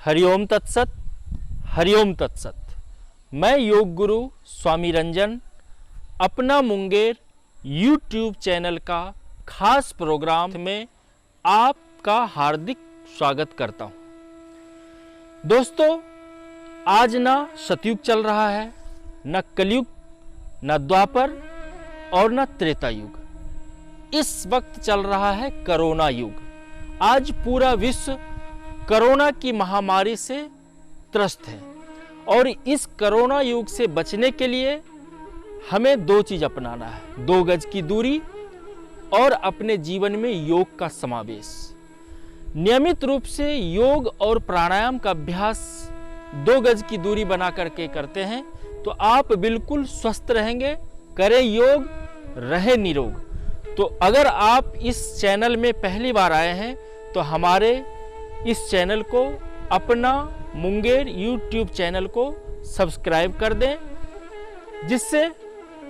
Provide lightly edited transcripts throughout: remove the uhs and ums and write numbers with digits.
हरिओम तत्सत, हरिओम तत्सत। मैं योग गुरु स्वामी रंजन अपना मुंगेर यूट्यूब चैनल का खास प्रोग्राम में आपका हार्दिक स्वागत करता हूं। दोस्तों, आज ना सतयुग चल रहा है, न कलयुग, न द्वापर और न त्रेता युग। इस वक्त चल रहा है कोरोना युग। आज पूरा विश्व कोरोना की महामारी से त्रस्त है और इस कोरोना युग से बचने के लिए हमें दो चीज अपनाना है: 2 गज की दूरी और अपने जीवन में योग का समावेश। नियमित रूप से योग और प्राणायाम का अभ्यास 2 गज की दूरी बना करके करते हैं तो आप बिल्कुल स्वस्थ रहेंगे। करें योग, रहे निरोग। तो अगर आप इस चैनल में पहली बार आए हैं तो हमारे इस चैनल को, अपना मुंगेर यूट्यूब चैनल को सब्सक्राइब कर दें, जिससे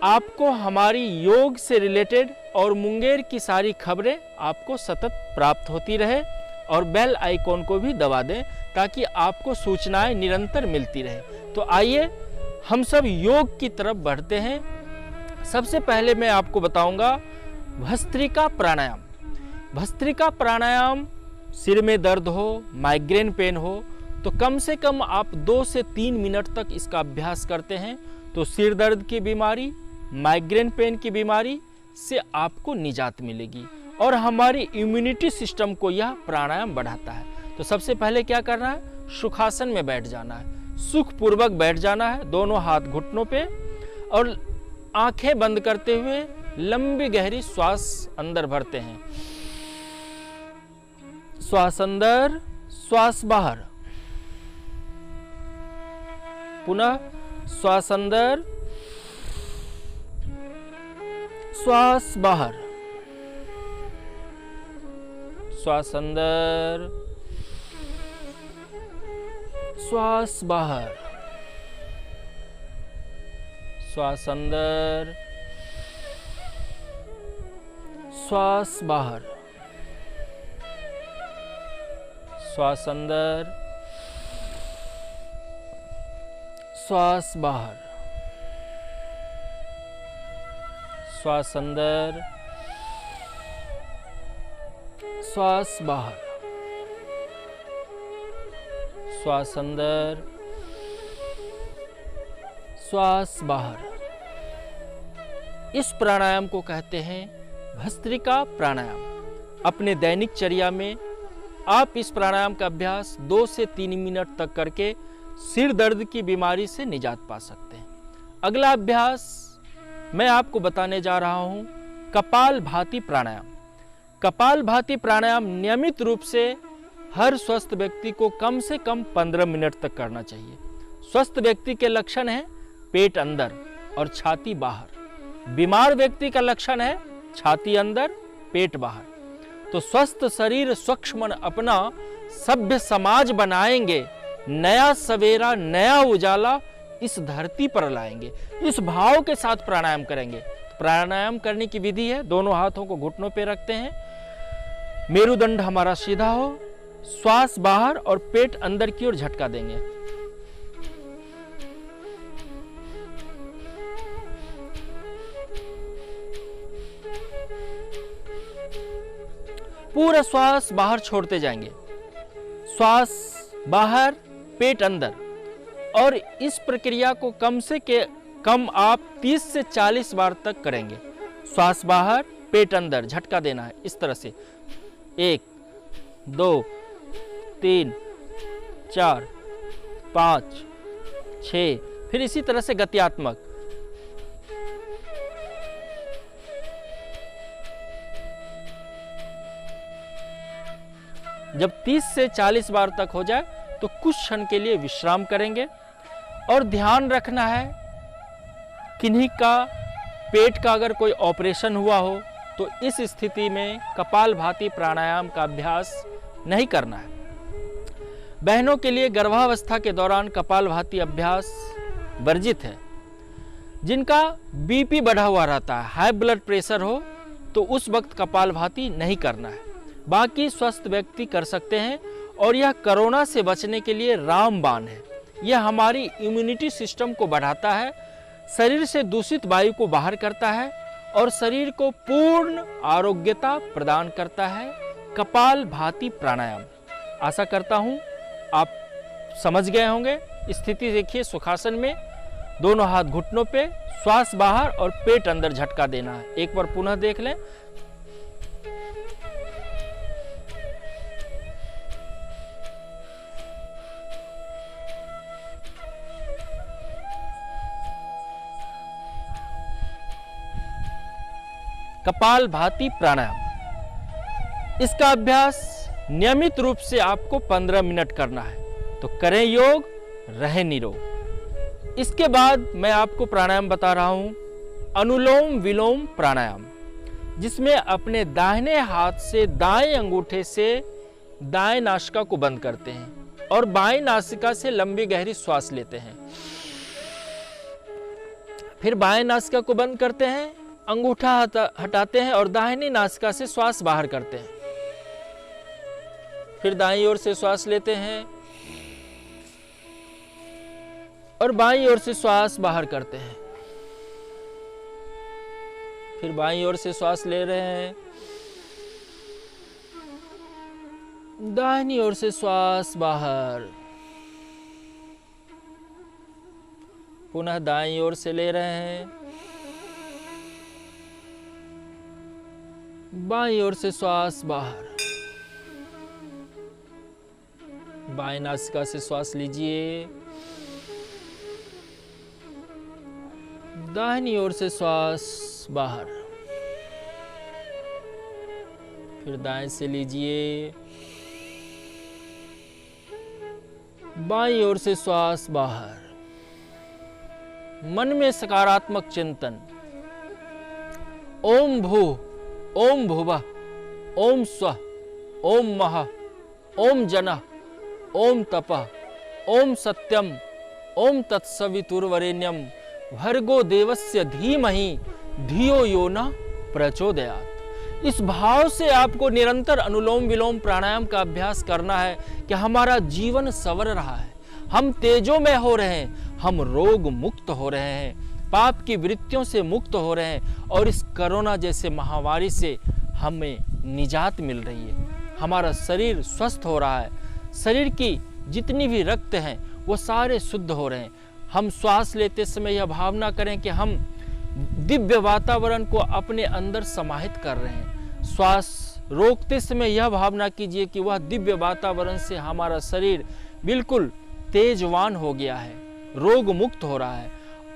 आपको हमारी योग से रिलेटेड और मुंगेर की सारी खबरें आपको सतत प्राप्त होती रहे। और बेल आइकॉन को भी दबा दें ताकि आपको सूचनाएं निरंतर मिलती रहे। तो आइए हम सब योग की तरफ बढ़ते हैं। सबसे पहले मैं आपको बताऊंगा भस्त्रिका प्राणायाम। भस्त्रिका प्राणायाम, सिर में दर्द हो, माइग्रेन पेन हो तो कम से कम आप 2 से 3 मिनट तक इसका अभ्यास करते हैं तो सिर दर्द की बीमारी, माइग्रेन पेन की बीमारी से आपको निजात मिलेगी और हमारी इम्यूनिटी सिस्टम को यह प्राणायाम बढ़ाता है। तो सबसे पहले क्या करना है? सुखासन में बैठ जाना है, सुखपूर्वक बैठ जाना है, दोनों हाथ घुटनों पे, और आंखें बंद करते हुए लंबी गहरी श्वास अंदर भरते हैं। श्वास अंदर, श्वास बाहर। पुनः श्वास अंदर, श्वास बाहर। श्वास अंदर, श्वास बाहर। श्वास अंदर, श्वास बाहर। श्वास अंदर, श्वास बाहर। श्वास अंदर, श्वास बाहर। श्वास अंदर, श्वास बाहर। इस प्राणायाम को कहते हैं भस्त्रिका प्राणायाम। अपने दैनिक चर्या में आप इस प्राणायाम का अभ्यास 2 से 3 मिनट तक करके सिर दर्द की बीमारी से निजात पा सकते हैं। अगला अभ्यास मैं आपको बताने जा रहा हूं कपालभाति प्राणायाम। कपालभाति प्राणायाम नियमित रूप से हर स्वस्थ व्यक्ति को कम से कम 15 मिनट तक करना चाहिए। स्वस्थ व्यक्ति के लक्षण हैं पेट अंदर और छाती बाहर। बीमार व्यक्ति का लक्षण है छाती अंदर, पेट बाहर। तो स्वस्थ शरीर स्वच्छ मन अपना सभ्य समाज बनाएंगे, नया सवेरा, नया उजाला इस धरती पर लाएंगे। इस भाव के साथ प्राणायाम करेंगे। प्राणायाम करने की विधि है, दोनों हाथों को घुटनों पे रखते हैं, मेरुदंड हमारा सीधा हो, श्वास बाहर और पेट अंदर की ओर झटका देंगे। पूरा श्वास बाहर छोड़ते जाएंगे, श्वास बाहर, पेट अंदर। और इस प्रक्रिया को कम से कम आप 30 से 40 बार तक करेंगे। श्वास बाहर, पेट अंदर, झटका देना है इस तरह से। 1 2 3 4 5 6, फिर इसी तरह से गत्यात्मक। जब 30 से 40 बार तक हो जाए तो कुछ क्षण के लिए विश्राम करेंगे और ध्यान रखना है किन्हीं का पेट का अगर कोई ऑपरेशन हुआ हो तो इस स्थिति में कपालभाति प्राणायाम का अभ्यास नहीं करना है। बहनों के लिए गर्भावस्था के दौरान कपालभाति अभ्यास वर्जित है। जिनका बीपी बढ़ा हुआ रहता है, हाई ब्लड प्रेशर हो, तो उस वक्त कपालभाति नहीं करना है। बाकी स्वस्थ व्यक्ति कर सकते हैं और यह कोरोना से बचने के लिए रामबाण है। यह हमारी इम्यूनिटी सिस्टम को बढ़ाता है, शरीर से दूषित वायु को बाहर करता है और शरीर को पूर्ण आरोग्यता प्रदान करता है। कपालभाति प्राणायाम। आशा करता हूँ आप समझ गए होंगे। स्थिति देखिए, सुखासन में दोनों हाथ घुटनों पे, श्वास बाहर और पेट अंदर झटका देना है। एक बार पुनः देख लें। कपालभाति प्राणायाम। इसका अभ्यास नियमित रूप से आपको 15 मिनट करना है। तो करें योग, रहें निरोग। इसके बाद मैं आपको प्राणायाम बता रहा हूं, अनुलोम विलोम प्राणायाम, जिसमें अपने दाहिने हाथ से दाएं अंगूठे से दाएं नासिका को बंद करते हैं और बाएं नासिका से लंबी गहरी श्वास लेते हैं। फिर बाएं नासिका को बंद करते हैं, अंगूठा हटाते हैं और दाहिनी नासिका से श्वास बाहर करते हैं। फिर दाईं ओर से श्वास लेते हैं और बाईं ओर से श्वास बाहर करते हैं। फिर बाईं ओर से श्वास ले रहे हैं, दाहिनी ओर से श्वास बाहर। पुनः दाईं ओर से ले रहे हैं, बाईं ओर से श्वास बाहर। बाएं नासिका से श्वास लीजिए, दाहिनी ओर से श्वास बाहर। फिर दाएं से लीजिए, बाईं ओर से श्वास बाहर। मन में सकारात्मक चिंतन, ओम भू, ओम भुवः, ओम स्वः, ओम महः, ओम जनः, ओम तपः, ओम सत्यम, ओम तत्सवितुर्वरेण्यम भर्गो देवस्य धीमहि धियो यो न प्रचोदयात्। इस भाव से आपको निरंतर अनुलोम विलोम प्राणायाम का अभ्यास करना है कि हमारा जीवन संवर रहा है, हम तेजोमय हो रहे हैं, हम रोग मुक्त हो रहे हैं, पाप की वृत्तियों से मुक्त हो रहे हैं और इस कोरोना जैसे महामारी से हमें निजात मिल रही है। हमारा शरीर स्वस्थ हो रहा है, शरीर की जितनी भी रक्त हैं वो सारे शुद्ध हो रहे हैं। हम श्वास लेते समय यह भावना करें कि हम दिव्य वातावरण को अपने अंदर समाहित कर रहे हैं। श्वास रोकते समय यह भावना कीजिए कि वह दिव्य वातावरण से हमारा शरीर बिल्कुल तेजवान हो गया है, रोग मुक्त हो रहा है।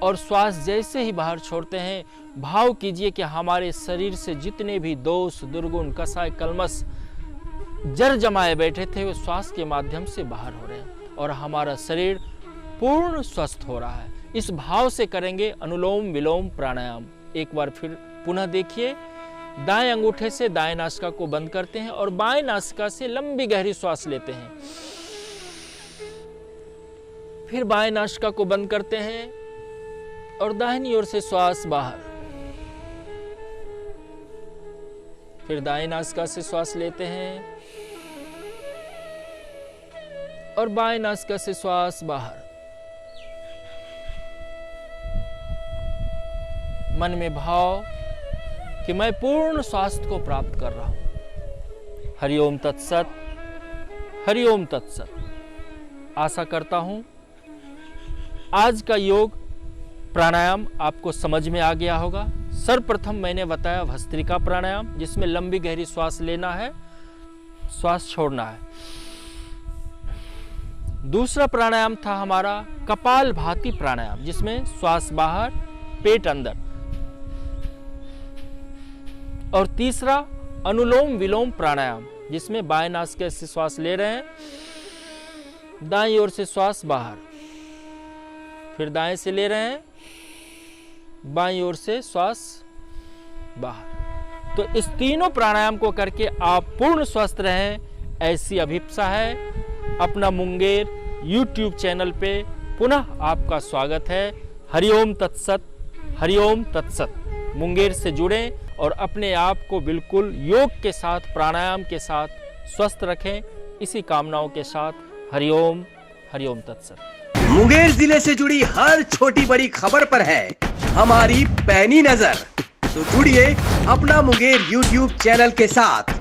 और श्वास जैसे ही बाहर छोड़ते हैं, भाव कीजिए कि हमारे शरीर से जितने भी दोष, दुर्गुण, कसाय, कलमश जड़ जमाए बैठे थे, वो श्वास के माध्यम से बाहर हो रहे हैं और हमारा शरीर पूर्ण स्वस्थ हो रहा है। इस भाव से करेंगे अनुलोम विलोम प्राणायाम। एक बार फिर पुनः देखिए, दाएं अंगूठे से दाएं नासिका को बंद करते हैं और बाएं नासिका से लंबी गहरी श्वास लेते हैं। फिर बाएं नासिका को बंद करते हैं और दाहिनी ओर से श्वास बाहर। फिर दाएं नासिका से श्वास लेते हैं और बाएं नासिका से श्वास बाहर। मन में भाव कि मैं पूर्ण स्वास्थ्य को प्राप्त कर रहा हूं। हरिओम तत्सत, हरिओम तत्सत। आशा करता हूं आज का योग प्राणायाम आपको समझ में आ गया होगा। सर्वप्रथम मैंने बताया भस्त्रिका प्राणायाम, जिसमें लंबी गहरी श्वास लेना है, श्वास छोड़ना है। दूसरा प्राणायाम था हमारा कपालभाति प्राणायाम, जिसमें श्वास बाहर, पेट अंदर। और तीसरा अनुलोम विलोम प्राणायाम, जिसमें बाएं नासिका से श्वास ले रहे हैं, दाईं ओर से श्वास बाहर। फिर दाएं से ले रहे हैं, बाईं ओर से श्वास बाहर। तो इस तीनों प्राणायाम को करके आप पूर्ण स्वस्थ रहें, ऐसी अभिप्सा है। अपना मुंगेर YouTube चैनल पे पुनः आपका स्वागत है। हरिओम तत्सत, हरिओम तत्सत। मुंगेर से जुड़ें और अपने आप को बिल्कुल योग के साथ, प्राणायाम के साथ स्वस्थ रखें, इसी कामनाओं के साथ हरिओम तत्सत। मुंगेर जिले से जुड़ी हर छोटी बड़ी खबर पर है हमारी पैनी नजर। तो जुड़िए अपना मुंगेर YouTube चैनल के साथ।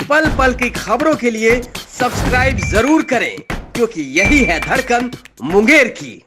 पल पल की खबरों के लिए सब्सक्राइब जरूर करें, क्योंकि यही है धड़कन मुंगेर की।